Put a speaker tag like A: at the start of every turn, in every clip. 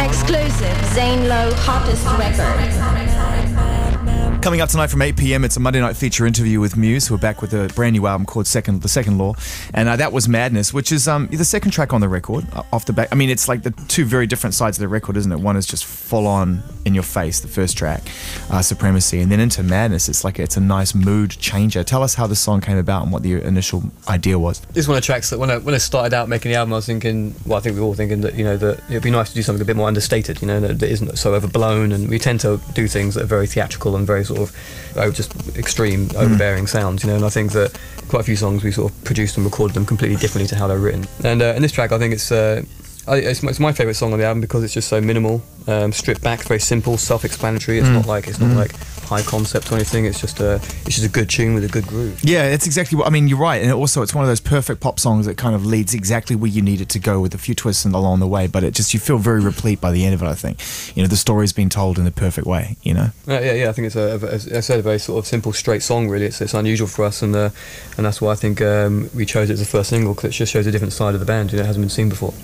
A: Exclusive Zane Lowe hottest record.
B: Coming up tonight from 8 p.m, it's a Monday night feature interview with MUSE. We're back with a brand new album called The Second Law, and that was Madness, which is the second track on the record. Off the back, I mean, it's like the two very different sides of the record, isn't it? One is just full on in your face, the first track, Supremacy, and then into Madness. It's a nice mood changer. Tell us how the song came about and what the initial idea was.
C: This is one of the tracks that when I started out making the album, I was thinking, well, I think we were all thinking that, you know, that it'd be nice to do something a bit more understated, you know, that isn't so overblown, and we tend to do things that are very theatrical and very sort of just extreme, overbearing sounds, you know, and I think that quite a few songs we sort of produced and recorded them completely differently to how they're written. And in this track, I think it's my favourite song on the album because it's just so minimal, stripped back, very simple, self-explanatory. It's not like high concept or anything. It's just a good tune with a good groove.
B: Yeah, it's exactly what I mean. You're right, and also it's one of those perfect pop songs that kind of leads exactly where you need it to go with a few twists along the way. But it just, you feel very replete by the end of it. I think, you know, the story's been told in the perfect way. You know.
C: Yeah. I think it's as I said, a very sort of simple, straight song. Really, it's unusual for us, and that's why I think we chose it as the first single, because it just shows a different side of the band. You know, it hasn't been seen before.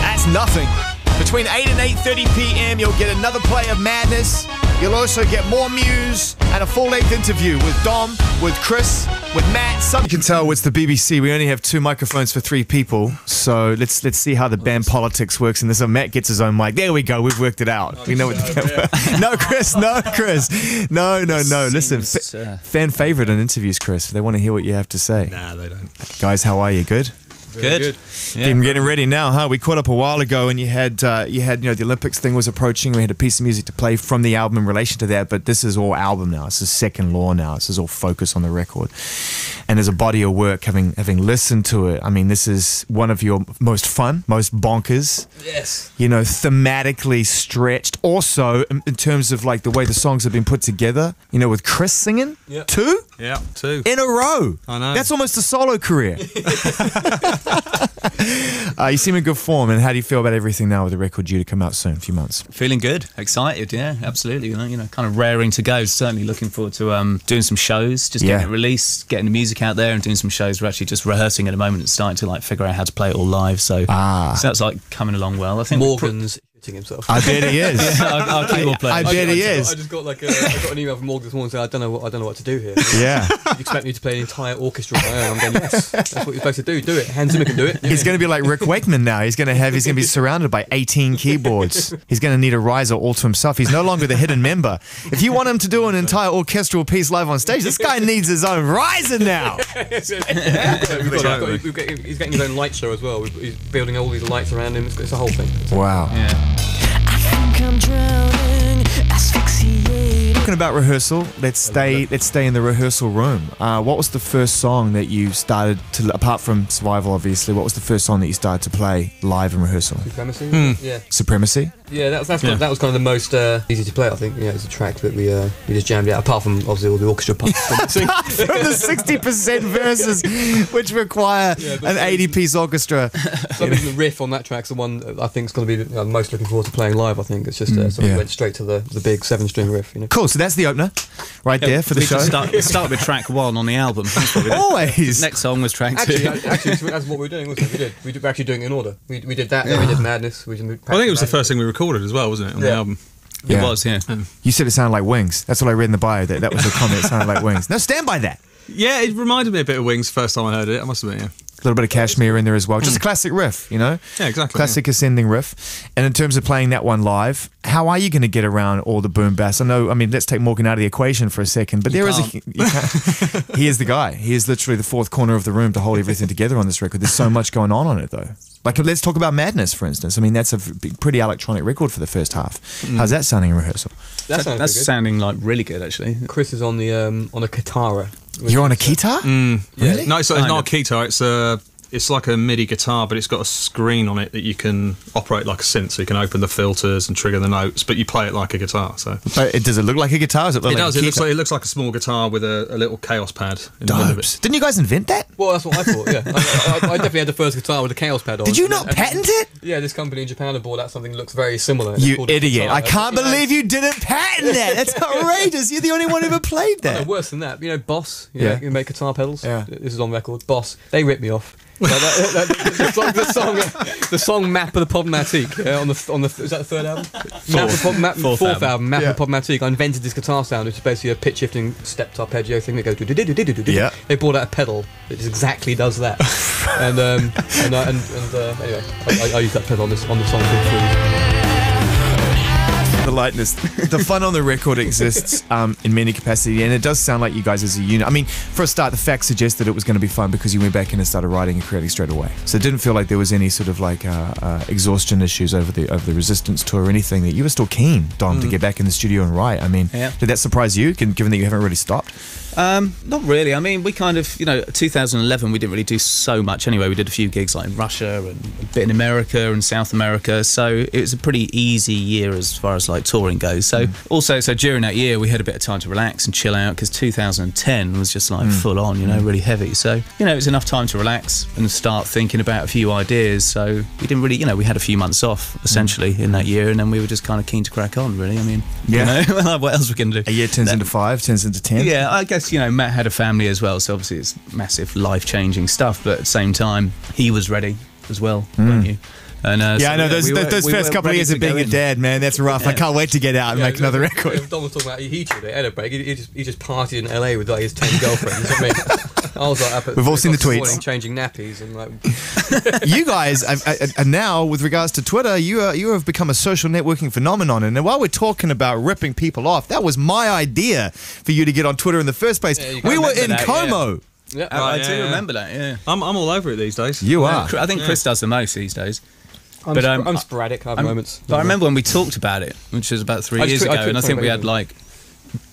B: That's nothing. Between 8 and 8:30 p.m, you'll get another play of Madness. You'll also get more MUSE and a full-length interview with Dom, with Chris, with Matt. You can tell it's the BBC. We only have 2 microphones for 3 people, so let's see how the band politics works in this. So Matt gets his own mic. There we go. We've worked it out. We know what the No, Chris. No. Listen, fan favorite in interviews, Chris. They want to hear what you have to say.
D: Nah, they don't.
B: Guys, how are you? Good?
D: Good.
B: Yeah. Getting ready now, huh? We caught up a while ago, and you had you know, the Olympics thing was approaching. We had a piece of music to play from the album in relation to that, but this is all album now. This is Second Law now. This is all focus on the record. And as a body of work, having listened to it, I mean, this is one of your most fun, most bonkers.
C: Yes.
B: You know, thematically stretched. Also, in terms of like the way the songs have been put together. You know, with Chris singing.
C: Yep.
B: 2?
D: Yeah, 2
B: in a row.
D: I know.
B: That's almost a solo career. You seem in good form, and how do you feel about everything now with the record due to come out soon, a few months?
E: Feeling good, excited, yeah, absolutely. You know, kind of raring to go. Certainly looking forward to doing some shows, just getting it released, getting the music out there, and doing some shows. We're actually just rehearsing at the moment and starting to like figure out how to play it all live. So that's like coming along well. I think
C: Morgan's shitting himself.
B: I bet he is.
E: Our keyboard player.
B: I bet he is.
C: I just got like I got an email from Morgan this morning saying I don't know what to do here.
B: Yeah.
C: You expect me to play an entire orchestra on my own? I'm going, yes, that's what you're supposed to do. Do it. Hans Zimmer can do it.
B: He's going to be like Rick Wakeman now. He's going to be surrounded by 18 keyboards. He's going to need a riser all to himself. He's no longer the hidden member. If you want him to do an entire orchestral piece live on stage, this guy needs his own riser now.
C: He's getting his own light show as well. He's building all these lights around him. It's a whole thing.
B: Wow.
E: Yeah.
F: I'm drowning, asphyxiated.
B: Talking about Rehearsal, let's stay in the rehearsal room. What was the first song that you started to, apart from Survival obviously, what was the first song that you started to play live in Rehearsal?
C: Supremacy? Yeah.
B: Supremacy?
C: Yeah, that was kind of the most easy to play, I think. Yeah, it's a track that we just jammed out, apart from obviously all the orchestra parts.
B: Apart from the 60% verses, which require an 80-piece orchestra.
C: The riff on that track's the one that I think is going to be the most looking forward to playing live. I think it's just something that went straight to the big 7-string riff. You know.
B: Cool. So that's the opener, right there for the show.
E: Start with track 1 on the album.
B: Always.
E: Next song was track 2.
C: Actually, that's what we were doing, wasn't it? We were actually doing it in order. We did that, then we did Madness.
D: I think it was the first thing we recorded as well, wasn't it, on the album?
E: It was, yeah.
B: You said it sounded like Wings. That's what I read in the bio. That was the comment. It sounded like Wings. No, stand by that.
D: Yeah, it reminded me a bit of Wings first time I heard it. I must admit, yeah.
B: A little bit of Kashmir in there as well. Just a classic riff, you know?
D: Yeah, exactly.
B: Classic ascending riff. And in terms of playing that one live, how are you going to get around all the boom bass? I know, I mean, let's take Morgan out of the equation for a second, but he is the guy. He is literally the fourth corner of the room to hold everything together on this record. There's so much going on it, though. Like, let's talk about Madness, for instance. I mean, that's a pretty electronic record for the first half. How's that sounding in Rehearsal?
E: That's sounding like really good, actually.
C: Chris is on a guitar.
B: You're on a guitar?
C: Really?
D: No, it's not a guitar. It's like a MIDI guitar, but it's got a screen on it that you can operate like a synth, so you can open the filters and trigger the notes, but you play it like a guitar. So,
B: but does it look like a guitar? Does it look
D: it
B: like
D: does.
B: A
D: it looks like a small guitar with a little Chaos pad in the middle of it.
B: Didn't you guys invent that?
C: Well, that's what I thought. Yeah, I definitely had the first guitar with a Chaos pad on.
B: Did you not patent it?
C: Yeah, this company in Japan had bought out something that looks very similar.
B: You idiot! I can't believe you didn't patent that. That's outrageous. You're the only one who ever played that.
C: No, worse than that. You know, Boss. You make guitar pedals.
B: Yeah.
C: This is on record. Boss. They ripped me off. The song "Map of the Problematique" on the is that the third album? Fourth album, "Map of the Problematique." I invented this guitar sound, which is basically a pitch shifting stepped arpeggio thing that goes.
B: Yeah.
C: They brought out a pedal that just exactly does that, and anyway, I use that pedal on the song "Big Freeze."
B: The lightness, the fun on the record exists in many capacity, and it does sound like you guys as a unit. I mean, for a start, the facts suggest that it was going to be fun because you went back in and started writing and creating straight away. So it didn't feel like there was any sort of like exhaustion issues over the Resistance tour or anything. That you were still keen, Dom, to get back in the studio and write. I mean, did that surprise you, given that you haven't really stopped?
E: Not really. I mean, we kind of, 2011 we didn't really do so much anyway. We did a few gigs like in Russia and a bit in America and South America, so it was a pretty easy year as far as like touring goes. So so during that year we had a bit of time to relax and chill out, because 2010 was just like full on, really heavy. So it was enough time to relax and start thinking about a few ideas. So we didn't really, we had a few months off essentially in that year, and then we were just kind of keen to crack on, really. I mean, what else are we going to do?
B: A year turns into 5, turns into 10.
E: Yeah, I guess Matt had a family as well, so obviously it's massive life-changing stuff, but at the same time he was ready as well, weren't you? And
B: I know those first couple of years of being a dad, man, that's rough. I can't wait to get out and make another record.
C: Don was talking about he cheated at Edinburgh. He just partied in LA with like his 10 girlfriends. I mean, I was like up at
B: we've all seen the tweets
C: morning, changing nappies and like.
B: You guys are now, with regards to Twitter, you have become a social networking phenomenon. And while we're talking about ripping people off, that was my idea for you to get on Twitter in the first place. Yeah, we were in Como.
E: Yeah, I do remember that. Yeah,
D: I'm all over it these days.
B: You are.
E: I think Chris does the most these days.
C: I'm sporadic. I have moments.
E: But I remember when we talked about it, which was about 3 years ago, and I think we had like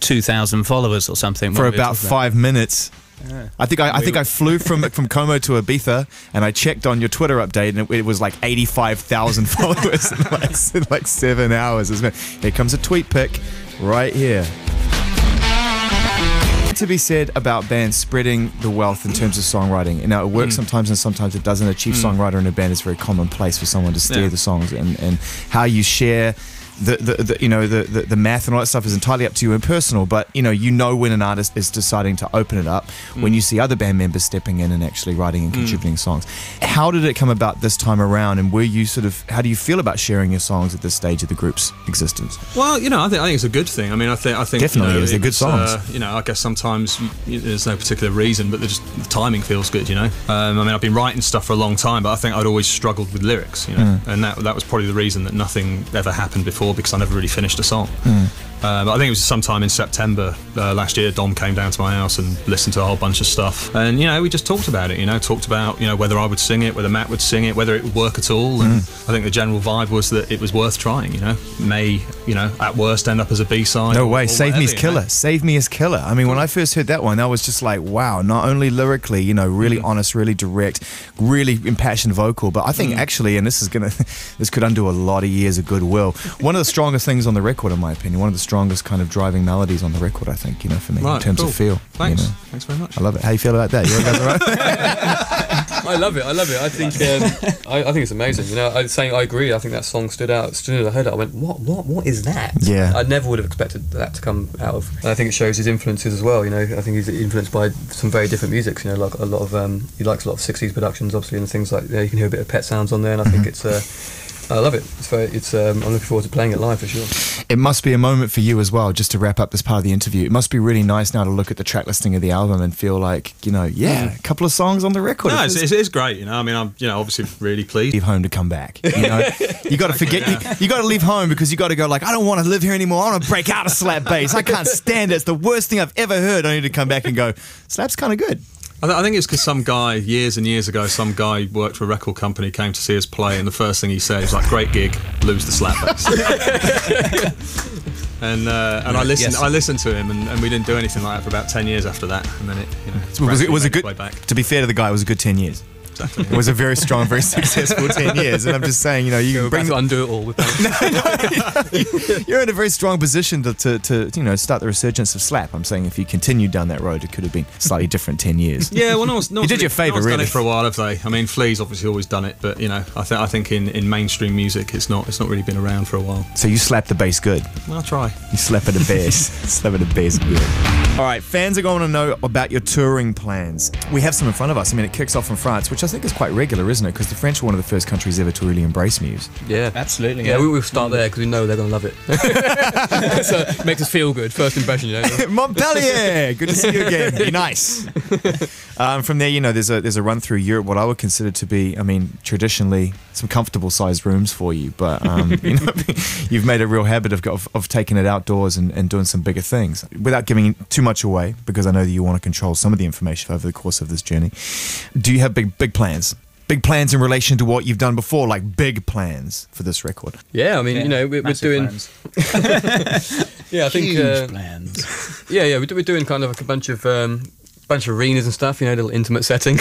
E: 2,000 followers or something
B: for about 5 minutes. Yeah. I think I flew from Como to Ibiza, and I checked on your Twitter update, and it was like 85,000 followers in like 7 hours. Here comes a tweet pic right here. To be said about bands spreading the wealth in terms of songwriting. Now, it works sometimes and sometimes it doesn't. A chief songwriter in a band is very commonplace for someone to steer the songs, and how you share the math and all that stuff is entirely up to you and personal, but when an artist is deciding to open it up, when you see other band members stepping in and actually writing and contributing songs. How did it come about this time around, and how do you feel about sharing your songs at this stage of the group's existence?
D: Well, I think it's a good thing. I mean, I think
B: definitely they're good songs.
D: I guess sometimes there's no particular reason, but the timing feels good. I mean, I've been writing stuff for a long time, but I think I'd always struggled with lyrics. And that was probably the reason that nothing ever happened before, because I never really finished a song. But I think it was sometime in September last year, Dom came down to my house and listened to a whole bunch of stuff, and we just talked about it. Talked about whether I would sing it, whether Matt would sing it, whether it would work at all. And I think the general vibe was that it was worth trying. May at worst end up as a B-side.
B: No way. Save Me is killer. Save Me is killer. I mean, when I first heard that one, I was just like, wow. Not only lyrically, really honest, really direct, really impassioned vocal, but I think actually, and this could undo a lot of years of goodwill. One of the strongest things on the record, in my opinion. One of the strongest kind of driving melodies on the record, I think, for me, in terms of feel.
D: Thanks. Thanks very much.
B: I love it. How you feel about that? You guys all right?
C: I love it. I think I think it's amazing. I agree. I think that song stood out. As soon as I heard it, I went, what is that?
B: Yeah.
C: I never would have expected that to come out of. And I think it shows his influences as well. I think he's influenced by some very different musics. Like a lot of he likes a lot of 60s productions, obviously, and things like you can hear a bit of Pet Sounds on there, and I think it's. I love it. I'm looking forward to playing it live for sure.
B: It must be a moment for you as well, just to wrap up this part of the interview. It must be really nice now to look at the track listing of the album and feel like, a couple of songs on the record.
D: No, it is great. I mean, I'm obviously really pleased.
B: Leave home to come back. You got to forget. You got to leave home because you got to go like, I don't want to live here anymore. I want to break out of slap bass. I can't stand it. It's the worst thing I've ever heard. I need to come back and go, slap's kind of good.
D: I think it's because some guy, years and years ago, worked for a record company, came to see us play, and the first thing he said was like, great gig, lose the slap bass. and I listened to him, and we didn't do anything like that for about 10 years after that, and then it
B: was a good way back. To be fair to the guy, it was a good 10 years. Exactly. It was a very strong, very successful 10 years, and I'm just saying, you bring
C: to undo it all with that.
B: You're in a very strong position to start the resurgence of slap. I'm saying if you continued down that road, it could have been slightly different 10 years.
D: Yeah, well,
B: you did your favour, really.
D: Done it for a while, have they? I mean, Flea's obviously always done it, but I think in mainstream music, it's not really been around for a while.
B: So you slap the bass good.
D: I'll try.
B: You slap at the bass. Slap at the bass good. All right, fans are going to know about your touring plans. We have some in front of us. I mean, it kicks off in France, which I I think is quite regular, isn't it? Because the French were one of the first countries ever to really embrace Muse.
C: Yeah,
E: absolutely.
C: Yeah, we'll start there because we know they're going to love it. So it makes us feel good. First impression, you know.
B: Montpellier, good to see you again. Be nice. From there, you know, there's a run through Europe, what I would consider to be, I mean, traditionally some comfortable sized rooms for you, but you know, you've made a real habit of taking it outdoors and doing some bigger things without giving too much away, because I know that you want to control some of the information over the course of this journey. Do you have big plans? Big plans in relation to what you've done before, like big plans for this record?
C: Yeah, I mean, you know, we're doing. Yeah, I think.
E: Huge plans.
C: Yeah, we're doing kind of like a bunch of arenas and stuff, you know, little intimate setting.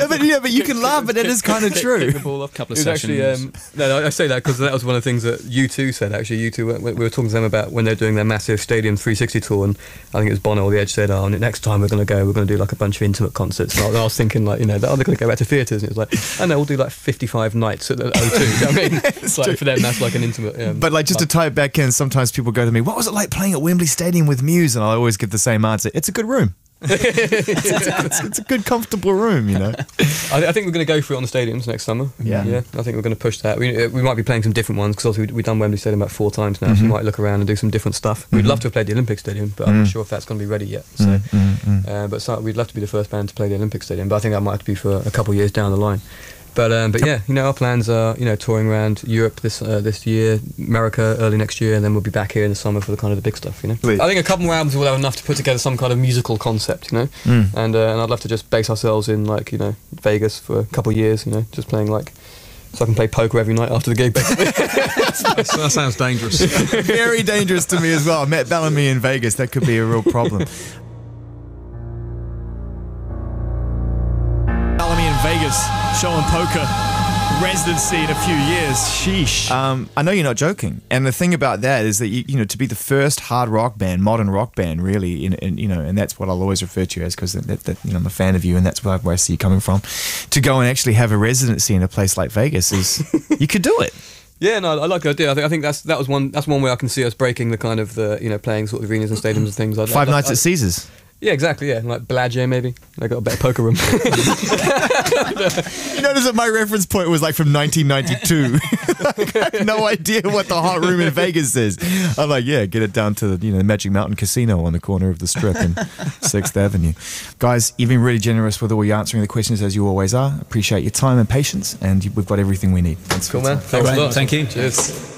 B: but you can laugh, but it is kind of true.
C: Kick the ball off. Couple of sessions. Actually, no, I say that because that was one of the things that U2 said. Actually, U2, we were talking to them about when they're doing their massive Stadium 360 tour, and I think it was Bono or The Edge said, "Oh, next time we're going to do like a bunch of intimate concerts." And I was thinking, like, you know, they're going to go back to theatres, and it was like, "I know, we'll do like 55 nights at the O2." You know what I mean, it's like, for them, that's like an intimate.
B: But like, just to tie it back in, sometimes people go to me, "What was it like playing at Wembley Stadium with Muse?" And I always give the same answer: "It's a good room." it's a good, comfortable room, you know.
C: I think we're going to go for it on the stadiums next summer. Yeah. I think we're going to push that. We might be playing some different ones because obviously we've done Wembley Stadium about 4 times now, so we might look around and do some different stuff. We'd love to have played the Olympic Stadium, but I'm not sure if that's going to be ready yet. So, but we'd love to be the first band to play the Olympic Stadium, but I think that might have to be for a couple of years down the line. But yeah, you know, our plans are, you know, touring around Europe this year, America early next year, and then we'll be back here in the summer for the kind of the big stuff, you know. I think a couple more albums will have enough to put together some kind of musical concept, you know. And I'd love to just base ourselves in, like, you know, Vegas for a couple of years, you know, just playing like, so I can play poker every night after the gig, basically.
D: That sounds dangerous.
B: Very dangerous to me as well. I met Bellamy in Vegas. That could be a real problem. Bellamy in Vegas, showing poker, residency in a few years. Sheesh. I know you're not joking, and the thing about that is that you know, to be the first hard rock band, modern rock band, really, in you know, and that's what I'll always refer to you as, because that you know, I'm a fan of you, and that's where I see you coming from. To go and actually have a residency in a place like Vegas is, you could do it.
C: Yeah, no, I like the idea. I think that's one way I can see us breaking the kind of the, you know, playing sort of arenas and stadiums and things.
B: Five Nights at Caesars.
C: Yeah, exactly, yeah. Like Bellagio, maybe. They got a better poker room.
B: You notice that my reference point was like from 1992. Like, I have no idea what the hot room in Vegas is. I'm like, yeah, get it down to the, you know, Magic Mountain Casino on the corner of the Strip in 6th Avenue. Guys, you've been really generous with all your answering the questions, as you always are. Appreciate your time and patience, and we've got everything we need. Thanks
C: cool,
B: for your
C: man.
B: time.
C: Thanks a lot.
E: Thank you.
C: Cheers.